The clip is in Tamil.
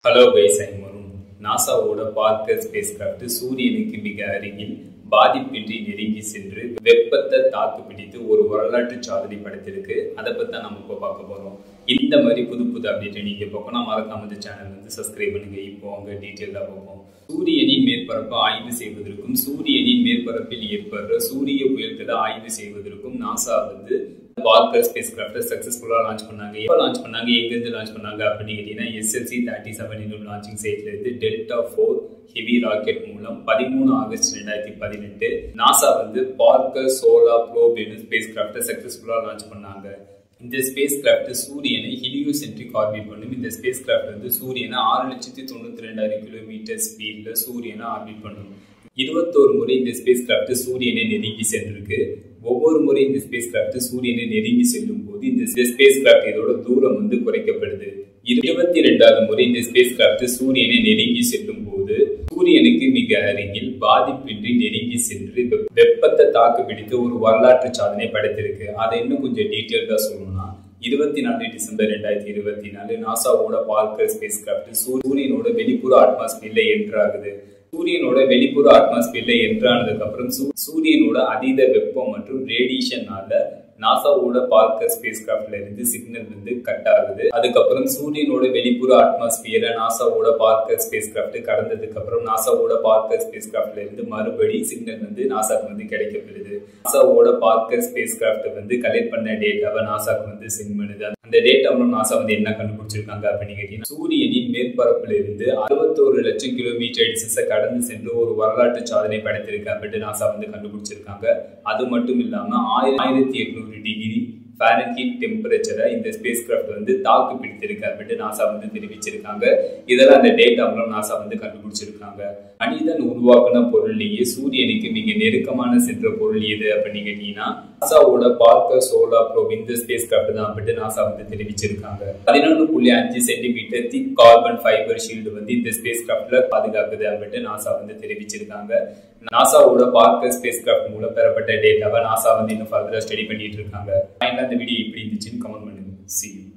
ஹலோ கைஸ், நாசாவோட பார்க்கர் ஸ்பேஸ் கிராஃப்ட் சூரியனுக்கு மிக அருகில் பாதிப்பின்றி நெருங்கி சென்று வெப்பத்தை தாக்கு பிடித்து ஒரு வரலாற்று சாதனை படைத்திருக்கு. அதை பற்றி தான் நம்ம இப்போ பார்க்க போகிறோம். இந்த மாதிரி புது புது அப்டேட் நீங்கள் பார்க்கணும், மறக்காம இந்த சேனல் வந்து சப்ஸ்கிரைப் பண்ணுங்க. இப்போ அவங்க டீட்டெயிலாக பார்ப்போம். சூரியனின் மேற்பரப்பை ஆய்வு செய்வதற்கும் சூரியனின் மேற்பரப்பில் ஏற்படுற சூரிய புயல்களை ஆய்வு செய்வதற்கும் நாசா வந்து பார்க்கர் ஸ்பேஸ் கிராஃப்டை சக்ஸஸ்ஃபுல்லாக லான்ச் பண்ணாங்க. எப்போ லான்ச் பண்ணாங்க, எங்கேருந்து லான்ச் பண்ணாங்க அப்படின்னு கேட்டீங்கன்னா, SLC-37 என்னும் லான்ச்சிங் சைட்ல இருந்து டெல்டா 4 ஹெவி ராக்கெட் மூலம் 13 ஆகஸ்ட் 2018 நாசா வந்து பார்க்கர் சோலார் ப்ரோப் என்னும் ஸ்பேஸ் கிராஃப்டை சக்ஸஸ்ஃபுல்லாக லான்ச் பண்ணாங்க. இந்த ஸ்பேஸ் கிராஃப்ட் சூரியனை ஹீலியோசென்ட்ரிக் ஆர்பிட் பண்ணும். இந்த ஸ்பேஸ் கிராஃப்ட் வந்து சூரியனை 6,92,000 கிலோமீட்டர் ஸ்பீட்ல சூரியனை ஆர்பிட் பண்ணும். 21 முறை இந்த ஸ்பேஸ் கிராஃப்ட் சூரியனை நெருங்கி சென்றிருக்கு. ஒவ்வொரு முறை இந்த ஸ்பேஸ் கிராஃப்ட் சூரியனை நெருங்கி செல்லும் போது இந்த ஸ்பேஸ் கிராஃப்ட் இதோட தூரம் வந்து குறைக்கப்படுது. 22வது முறை இந்த ஸ்பேஸ் கிராஃப்ட் சூரியனை நெருங்கி செல்லும் போது சூரியனுக்கு மிக அருகில் பாதிப்பின்றி நெருங்கி சென்று வெப்பத்தை தாக்கு பிடித்து ஒரு வரலாற்று சாதனை படைத்திருக்கு. அதை இன்னும் கொஞ்சம் டீட்டெயில்டா சொல்லணும்னா, 24 டிசம்பர் 2024 நாசாவோட பார்க்கர் ஸ்பேஸ் கிராஃப்ட் சூரியனோட வெளிப்புற அட்மாஸ்பியர்ல என்டர் ஆகுது. சூரியனோட வெளிப்புற அட்மாஸ்பியர்ல என்ட்ரானதுக்கு அப்புறம் சூரியனோட அதீத வெப்பம் மற்றும் ரேடியேஷனால நாசாவோட பார்க்கர் ஸ்பேஸ் கிராஃப்ட்ல இருந்து சிக்னல் வந்து கட் ஆகுது. அதுக்கப்புறம் சூரியனோட வெளிப்புற அட்மாஸ்பியரை நாசாவோட பார்க்கர் ஸ்பேஸ் கிராஃப்ட் கடந்ததுக்கு அப்புறம் நாசாவோட பார்க்கர் ஸ்பேஸ் கிராஃப்ட்ல இருந்து மறுபடி சிக்னல் வந்து நாசாக்கு வந்து கிடைக்கப்படுது. நாசாவோட பார்க்கர் ஸ்பேஸ் கிராஃப்ட் வந்து கலெக்ட் பண்ண டேட்டாவை நாசாக்கு வந்து சென்ட் பண்ணுது. அந்த டேட்டாவில நாசா வந்து என்ன கண்டுபிடிச்சிருக்காங்க அப்படின்னு கேட்டீங்கன்னா, சூரியனின் மேற்பரப்புல இருந்து 61 லட்சம் கிலோமீட்டர் டிஸ்டன்ஸை கடந்து சென்று ஒரு வரலாற்று சாதனை படைத்திருக்கு அப்படின்னு நாசா வந்து கண்டுபிடிச்சிருக்காங்க. அது மட்டும் இல்லாம 1800 டிகிரி ஃபாரன்ஹீட் டெம்பரேச்சரை இந்த ஸ்பேஸ் கிராஃப்ட் வந்து தாக்கு பிடித்திருக்கு அப்படின்னு நாசா வந்து தெரிவிச்சிருக்காங்க. இதெல்லாம் அந்த டேட்டா மூலம் நாசா வந்து கண்டுபிடிச்சிருக்காங்க. மனிதன் உருவாக்கின பொருள்லேயே சூரியனுக்கு மிக நெருக்கமான சென்ற பொருள் எது அப்படின்னு கேட்டீங்கன்னா, நாசாவோட பார்க்கர் சோலார் ப்ரோப் இந்த ஸ்பேஸ் கிராஃப்ட் தான் அப்படின்னு நாசா வந்து தெரிவிச்சிருக்காங்க. 11.5 சென்டிமீட்டர் திக் கார்பன் ஃபைபர் ஷீல்டு வந்து இந்த ஸ்பேஸ் கிராஃப்ட்ல பாதுகாக்குது அப்படின்னு நாசா வந்து தெரிவிச்சிருக்காங்க. நாசாவோட பார்க்கர் ஸ்பேஸ் கிராஃப்ட் மூலம் பெறப்பட்ட டேட்டாவை நாசா வந்து இன்னும் ஃபர்தரா ஸ்டடி பண்ணிட்டு இருக்காங்க. இந்த வீடியோ எப்படி இருந்துச்சுன்னு கமெண்ட் பண்ணுங்க. See you.